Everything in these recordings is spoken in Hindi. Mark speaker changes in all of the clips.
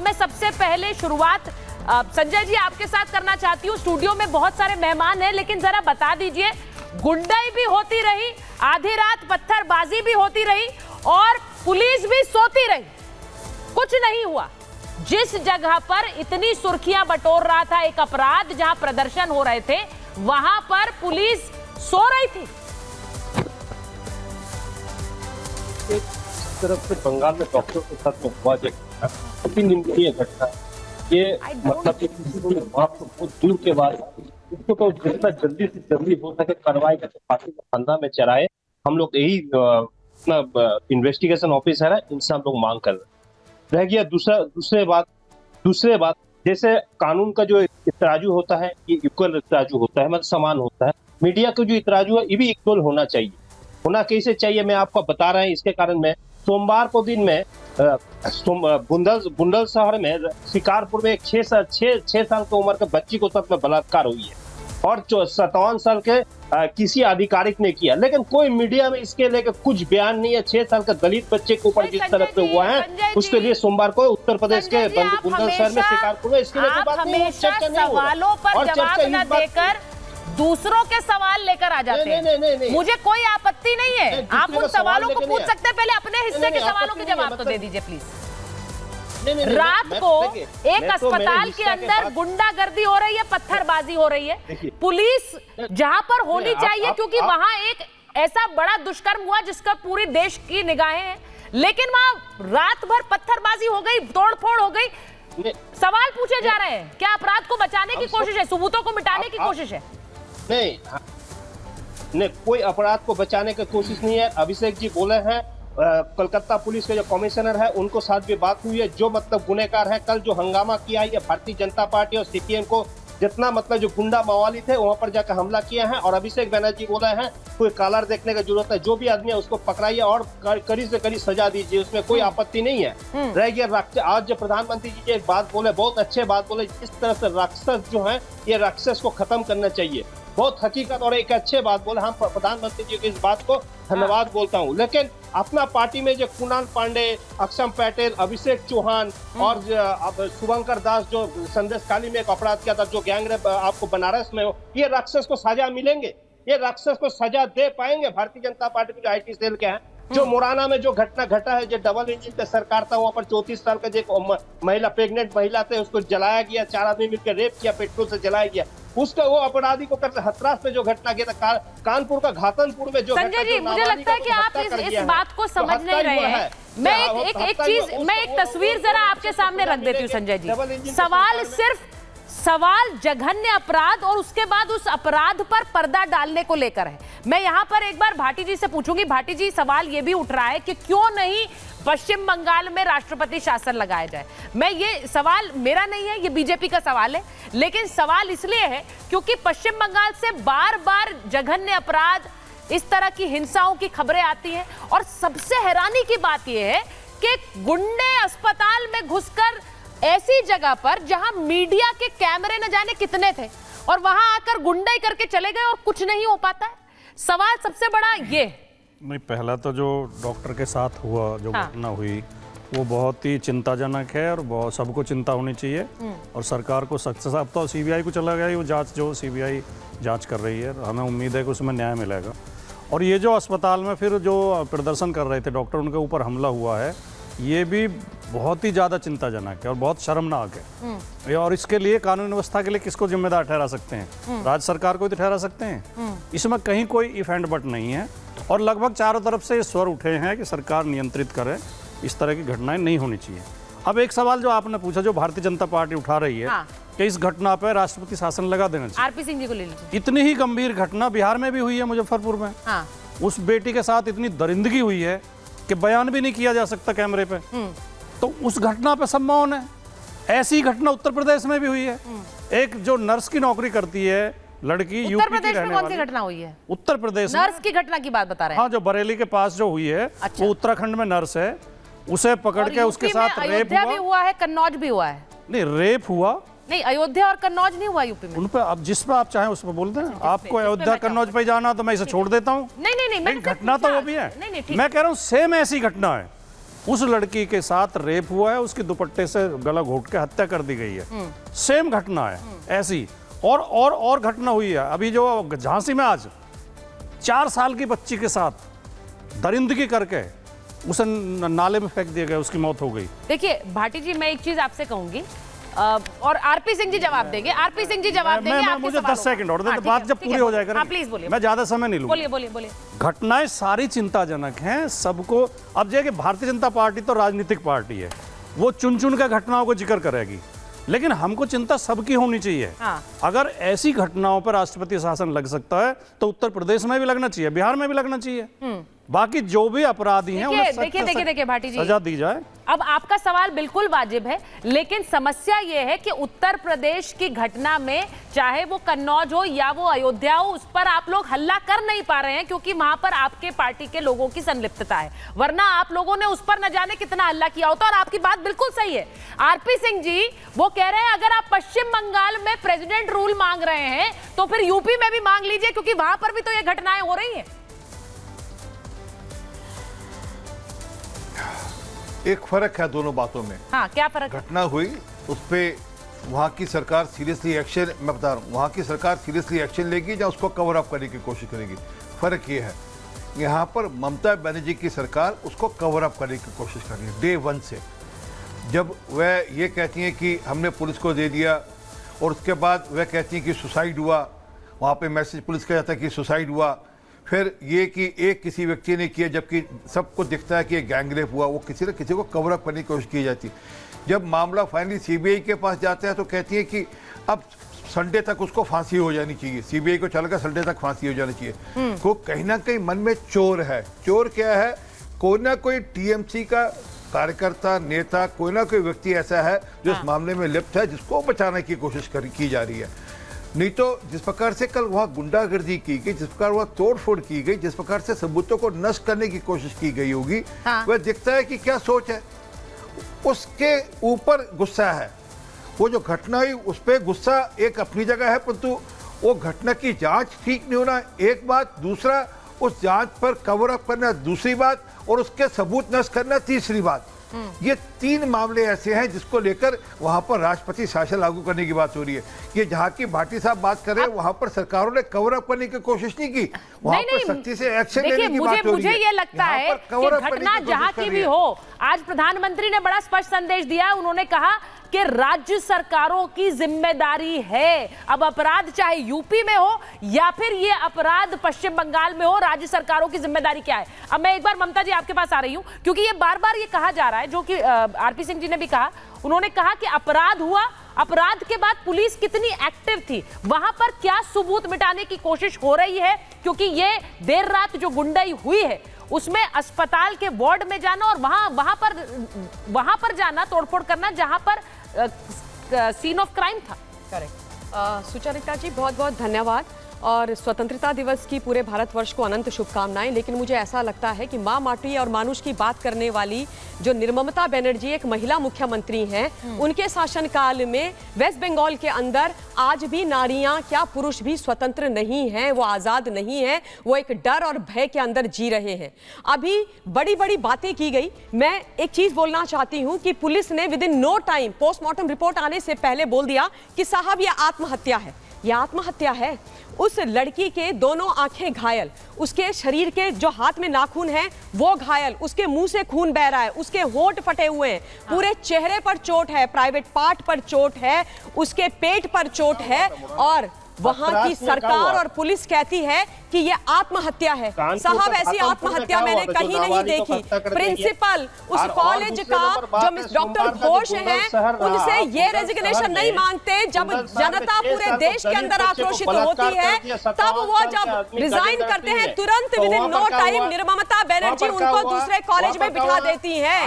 Speaker 1: मैं सबसे पहले शुरुआत संजय जी आपके साथ करना चाहती हूँ। स्टूडियो में बहुत सारे मेहमान हैं, लेकिन जरा बता दीजिए, गुंडाई भी होती रही, आधी रात पत्थरबाजी भी होती रही और पुलिस भी सोती रही, कुछ नहीं हुआ। जिस जगह पर इतनी सुर्खियां बटोर रहा था एक अपराध, जहां प्रदर्शन हो रहे थे, वहां पर पुलिस सो रही थी।
Speaker 2: एक तरफ से बंगाल में डॉक्टर के साथ में हुआ जो निंदनीय घटना, ये मतलब बहुत दूर के बाद इसको तो जितना जल्दी से जल्दी हो सके कार्रवाई करके फांसी का फंदा में चढ़ाए। हम लोग यही अपना इन्वेस्टिगेशन ऑफिसर है, इनसे हम लोग मांग कर रहे। रह गया दूसरे बात जैसे कानून का जो इतराजू होता है, ये इक्वल इतराजू होता है, मतलब समान होता है। मीडिया का जो इतराजू है ये भी इक्वल होना चाहिए। होना कैसे चाहिए मैं आपको बता रहा हूँ। इसके कारण मैं सोमवार को दिन में बुंडल शहर में शिकारपुर में एक 6 साल की उम्र के बच्ची को साथ में बलात्कार हुई है और 57 साल के किसी अधिकारिक ने किया, लेकिन कोई मीडिया में इसके लेकर कुछ बयान नहीं है। 6 साल के दलित बच्चे के ऊपर जिस तरह से हुआ है, उसके लिए सोमवार को उत्तर प्रदेश के बुंडल शहर में शिकारपुर में इसके लिए बात नहीं, चर्चा नहीं हो रहा और चर्चा
Speaker 1: दूसरों के सवाल लेकर आ जाते हैं। नहीं, मुझे कोई आपत्ति नहीं है, आप उन सवालों को पूछ सकते हैं, पहले अपने हिस्से के सवालों के जवाब तो दे दीजिए प्लीज। रात को एक अस्पताल के अंदर गुंडागर्दी हो रही है, पत्थरबाजी हो रही है, पुलिस जहां पर होनी चाहिए क्योंकि वहां एक ऐसा बड़ा दुष्कर्म हुआ जिसका पूरे देश की निगाहें हैं, लेकिन वहां रात भर पत्थरबाजी हो गई, तोड़फोड़ हो गई। सवाल पूछे जा रहे हैं, क्या अपराध को बचाने की कोशिश है, सबूतों को मिटाने की कोशिश है?
Speaker 2: नहीं, कोई अपराध को बचाने की कोशिश नहीं है। अभिषेक जी बोले हैं, कलकत्ता पुलिस के जो कमिश्नर है उनको साथ भी बात हुई है। जो मतलब गुनहगार है, कल जो हंगामा किया है भारतीय जनता पार्टी और सीपीएम को, जितना मतलब जो गुंडा मवाली थे वहां पर जाकर हमला किया है। और अभिषेक बनर्जी बोले हैं कोई कालर देखने की जरूरत है, जो भी आदमी है उसको पकड़ाइए और कड़ी से कड़ी सजा दीजिए, उसमें कोई आपत्ति नहीं है। रह गया आज जो प्रधानमंत्री जी एक बात बोले, बहुत अच्छे बात बोले, इस तरह से राक्षस जो है ये राक्षस को खत्म करना चाहिए। बहुत हकीकत और एक अच्छे बात बोले, हम प्रधानमंत्री जी की इस बात को धन्यवाद बोलता हूँ। लेकिन अपना पार्टी में जो कुणाल पांडे, अक्षम पटेल, अभिषेक चौहान और शुभंकर दास जो संदेश काली में एक अपराध किया था, जो गैंगरेप आपको बनारस में हो, ये राक्षस को सजा मिलेंगे, ये राक्षस को सजा दे पाएंगे भारतीय जनता पार्टी के आईटी सेल के हैं। जो मुराना में जो घटना घटा है, जो डबल इंजन का सरकार था, वहां पर 34 साल का जो महिला प्रेग्नेंट महिला थे उसको जलाया गया, 4 आदमी मिलकर रेप किया, पेट्रोल से जलाया गया, उसका वो अपराधी को करते। हथरास में जो घटना किया था, कानपुर का घातनपुर में जो
Speaker 1: संजय जी, मुझे लगता है कि आप इस बात को समझ नहीं रहे हैं। मैं एक तस्वीर जरा आपके सामने रख देती हूँ संजय जी। सवाल जघन्य अपराध और उसके बाद उस अपराध पर पर्दा डालने को लेकर है। मैं यहाँ पर एक बार भाटी जी से पूछूंगी। भाटी जी, सवाल ये भी उठ रहा है कि क्यों नहीं पश्चिम बंगाल में राष्ट्रपति शासन लगाया जाए। मैं ये सवाल मेरा नहीं है, ये बीजेपी का सवाल है, लेकिन सवाल इसलिए है क्योंकि पश्चिम बंगाल से बार बार जघन्य अपराध, इस तरह की हिंसाओं की खबरें आती हैं और सबसे हैरानी की बात यह है कि गुंडे अस्पताल में घुसकर ऐसी जगह पर जहां मीडिया के कैमरे न जाने कितने थे और वहां आकर गुंडाई करके चले गए और कुछ नहीं हो पाता है। सवाल सबसे बड़ा ये
Speaker 3: नहीं, पहला तो जो डॉक्टर के साथ हुआ जो घटना हुई वो बहुत ही चिंताजनक है और बहुत सबको चिंता होनी चाहिए और सरकार को सख्त से, अब तो सीबीआई को चला गया वो जांच, जो सीबीआई जांच कर रही है, हमें उम्मीद है कि उसमें न्याय मिलेगा। और ये जो अस्पताल में फिर जो प्रदर्शन कर रहे थे डॉक्टर, उनके ऊपर हमला हुआ है, ये भी बहुत ही ज़्यादा चिंताजनक है और बहुत शर्मनाक है। और इसके लिए कानून व्यवस्था के लिए किसको जिम्मेदार ठहरा सकते हैं? राज्य सरकार को तो ठहरा सकते हैं। इसमें कहीं कोई इफ एंड बट नहीं है और लगभग चारों तरफ से ये स्वर उठे हैं कि सरकार नियंत्रित करे, इस तरह की घटनाएं नहीं होनी चाहिए। अब एक सवाल जो आपने पूछा, जो भारतीय जनता पार्टी उठा रही है कि इस घटना पर राष्ट्रपति शासन लगा देना चाहिए।
Speaker 1: आरपी सिंह जी को ले लीजिए।
Speaker 3: इतनी ही गंभीर घटना बिहार में भी हुई है, मुजफ्फरपुर में। उस बेटी के साथ इतनी दरिंदगी हुई है कि बयान भी नहीं किया जा सकता कैमरे पे, तो उस घटना पे सब मौन है। ऐसी घटना उत्तर प्रदेश में भी हुई है। एक जो नर्स की नौकरी करती है लड़की,
Speaker 1: उत्तर प्रदेश में कौन सी घटना हुई है?
Speaker 3: उत्तर प्रदेश
Speaker 1: नर्स की घटना की बात बता रहे हैं।
Speaker 3: हाँ, जो बरेली के पास जो हुई है, वो उत्तराखंड में नर्स है, उसे पकड़ के उसके साथ रेप
Speaker 1: हुआ है, कन्नौज भी हुआ है।
Speaker 3: नहीं, रेप हुआ
Speaker 1: नहीं, अयोध्या और कन्नौज नहीं हुआ यूपी में।
Speaker 3: उन पे अब जिस पे आप चाहें उस पे बोल दें। आपको अयोध्या कन्नौज पे जाना तो मैं इसे छोड़ देता हूँ।
Speaker 1: नहीं,
Speaker 3: घटना तो वो भी है। मैं कह रहा हूँ सेम ऐसी घटना है, उस लड़की के साथ रेप हुआ है, उसके दुपट्टे से गला घोट के हत्या कर दी गई है। सेम घटना है ऐसी, और घटना हुई है अभी जो झांसी में आज 4 साल की बच्ची के साथ दरिंदगी करके उसे नाले में फेंक दिया गया, उसकी मौत हो गई।
Speaker 1: देखिए भाटी जी, मैं एक चीज आपसे कहूंगी और आरपी सिंह जी जवाब देंगे। आरपी सिंह जी जवाब देंगे।
Speaker 3: मुझे 10 सेकंड और दे, बात जब पूरी हो जाएगा
Speaker 1: प्लीज बोलिए,
Speaker 3: मैं ज्यादा समय नहीं लूंगा।
Speaker 1: बोलिए।
Speaker 3: घटनाएं सारी चिंताजनक हैं सबको। अब देखिए भारतीय जनता पार्टी तो राजनीतिक पार्टी है, वो चुन कर घटनाओं को जिक्र करेगी, लेकिन हमको चिंता सबकी होनी चाहिए। अगर ऐसी घटनाओं पर राष्ट्रपति शासन लग सकता है तो उत्तर प्रदेश में भी लगना चाहिए, बिहार में भी लगना चाहिए। बाकी जो भी अपराधी हैं उन्हें
Speaker 1: देखिए भाटी जी,
Speaker 3: सजा दी जाए।
Speaker 1: अब आपका सवाल बिल्कुल वाजिब है, लेकिन समस्या यह है कि उत्तर प्रदेश की घटना में, चाहे वो कन्नौज हो या वो अयोध्या हो, उस पर आप लोग हल्ला कर नहीं पा रहे हैं क्योंकि वहां पर आपके पार्टी के लोगों की संलिप्तता है। वरना आप लोगों ने उस पर न जाने कितना हल्ला किया होता। और आपकी बात बिल्कुल सही है आरपी सिंह जी, वो कह रहे हैं अगर आप पश्चिम बंगाल में प्रेसिडेंट रूल मांग रहे हैं तो फिर यूपी में भी मांग लीजिए, क्योंकि वहां पर भी तो ये घटनाएं हो रही है।
Speaker 4: एक फर्क है दोनों बातों में।
Speaker 1: हाँ, क्या फर्क?
Speaker 4: घटना हुई उस पे वहाँ की सरकार सीरियसली एक्शन, मैं बता रहा हूँ, वहाँ की सरकार सीरियसली एक्शन लेगी या उसको कवर अप करने की कोशिश करेगी। फर्क ये है, यहाँ पर ममता बनर्जी की सरकार उसको कवर अप करने की कोशिश कर रही है डे 1 से। जब वह ये कहती हैं कि हमने पुलिस को दे दिया और उसके बाद वह कहती हैं कि सुसाइड हुआ, वहाँ पे मैसेज पुलिस का जाता है कि सुसाइड हुआ, फिर ये कि एक किसी व्यक्ति ने किया, जबकि सबको दिखता है कि एक गैंगरेप हुआ, वो किसी न किसी को कवर अप करने की कोशिश की जाती है। जब मामला फाइनली सीबीआई के पास जाता है तो कहती है कि अब संडे तक उसको फांसी हो जानी चाहिए, सीबीआई को चलकर संडे तक फांसी हो जानी चाहिए। तो कहीं ना कहीं मन में चोर है। चोर क्या है? कोई ना कोई टीएमसी का कार्यकर्ता, नेता, कोई ना कोई व्यक्ति ऐसा है जो इस मामले में लिप्त है, जिसको बचाने की कोशिश की जा रही है। नहीं तो जिस प्रकार से कल वहाँ गुंडागर्दी की गई, जिस प्रकार वहाँ तोड़फोड़ की गई, जिस प्रकार से सबूतों को नष्ट करने की कोशिश की गई होगी, वह दिखता है कि क्या सोच है। उसके ऊपर गुस्सा है। वो जो घटना हुई उस पर गुस्सा एक अपनी जगह है, परंतु वो घटना की जांच ठीक नहीं होना एक बात, दूसरा उस जांच पर कवर अप करना दूसरी बात, और उसके सबूत नष्ट करना तीसरी बात। ये 3 मामले ऐसे हैं जिसको लेकर वहां पर राष्ट्रपति शासन लागू करने की बात हो रही है। ये जहां की भाटी साहब बात कर रहे हैं, वहां पर सरकारों ने कवर अप करने की कोशिश नहीं की, वहां पर सख्ती से एक्शन लेने की बात हो रही है।
Speaker 1: मुझे ये लगता है कि घटना जहां की भी हो, आज प्रधानमंत्री ने बड़ा स्पष्ट संदेश दिया। उन्होंने कहा कि राज्य सरकारों की जिम्मेदारी है। अब अपराध चाहे यूपी में हो या फिर ये अपराध पश्चिम बंगाल में हो, राज्य सरकारों की जिम्मेदारी क्या है। अब मैं एक बार ममता जी आपके पास आ रही हूं, क्योंकि ये बार बार ये कहा जा रहा है, जो कि आरपी सिंह जी ने भी कहा। उन्होंने कहा कि अपराध हुआ, अपराध के बाद पुलिस कितनी एक्टिव थी, वहां पर क्या सबूत मिटाने की कोशिश हो रही है, क्योंकि ये देर रात जो गुंडाई हुई है उसमें अस्पताल के वार्ड में जाना और वहां पर जाना, तोड़फोड़ करना जहां पर सीन ऑफ क्राइम था।
Speaker 5: करेक्ट। सुचरिता जी, बहुत बहुत धन्यवाद और स्वतंत्रता दिवस की पूरे भारतवर्ष को अनंत शुभकामनाएं। लेकिन मुझे ऐसा लगता है कि माँ माटी और मानुष की बात करने वाली जो निर्ममता बनर्जी एक महिला मुख्यमंत्री हैं, उनके शासनकाल में वेस्ट बंगाल के अंदर आज भी नारियां क्या पुरुष भी स्वतंत्र नहीं हैं, वो आज़ाद नहीं हैं, वो एक डर और भय के अंदर जी रहे हैं। अभी बड़ी बड़ी बातें की गई। मैं एक चीज़ बोलना चाहती हूँ कि पुलिस ने within no time postmortem report आने से पहले बोल दिया कि साहब ये आत्महत्या है। यह आत्महत्या है। उस लड़की के दोनों आंखें घायल, उसके शरीर के जो हाथ में नाखून है वो घायल, उसके मुंह से खून बह रहा है, उसके होंठ फटे हुए हैं, पूरे चेहरे पर चोट है, प्राइवेट पार्ट पर चोट है, उसके पेट पर चोट है, और वहां की सरकार और पुलिस कहती है कि ये आत्महत्या है। साहब ऐसी आत्महत्या मैंने कहीं नहीं देखी। प्रिंसिपल उस कॉलेज का जो मिस डॉक्टर घोष हैं, उनसे ये रेजिग्नेशन नहीं मांगते। जब जनता पूरे देश के अंदर आक्रोशित होती है, तब वो जब रिजाइन करते हैं, तुरंत within no time Nirmamta Banerjee उनको दूसरे कॉलेज में बिठा देती है।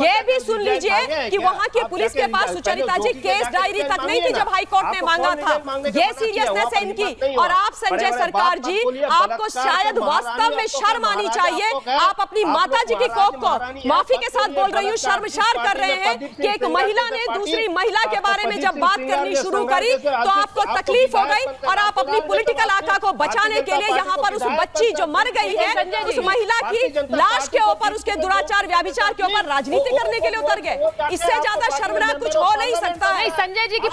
Speaker 5: ये भी सुन लीजिए कि वहां की पुलिस के पास, सुचरिता जी, केस डायरी तक नहीं थी जब हाईकोर्ट ने मांगा था। ये सीरियस सीरियसनेस है इनकी। और आप संजय सरकार जी, आपको शायद वास्तव में शर्म आनी चाहिए। आप अपनी माता जी की कोख को, माफी के साथ बोल रही हूँ, शर्मशार कर रहे हैं कि एक महिला ने दूसरी महिला के बारे में जब बात करनी शुरू करी तो आपको तकलीफ हो गई और आप अपनी पॉलिटिकल आका को बचाने के लिए यहाँ पर उस बच्ची जो मर गई है, उस महिला की लाश के ऊपर, उसके दुराचार व्याभिचार के ऊपर राजनीति करने के लिए उतर गए। इससे ज्यादा शर्मनाक कुछ हो नहीं सकता है।
Speaker 1: संजय जी की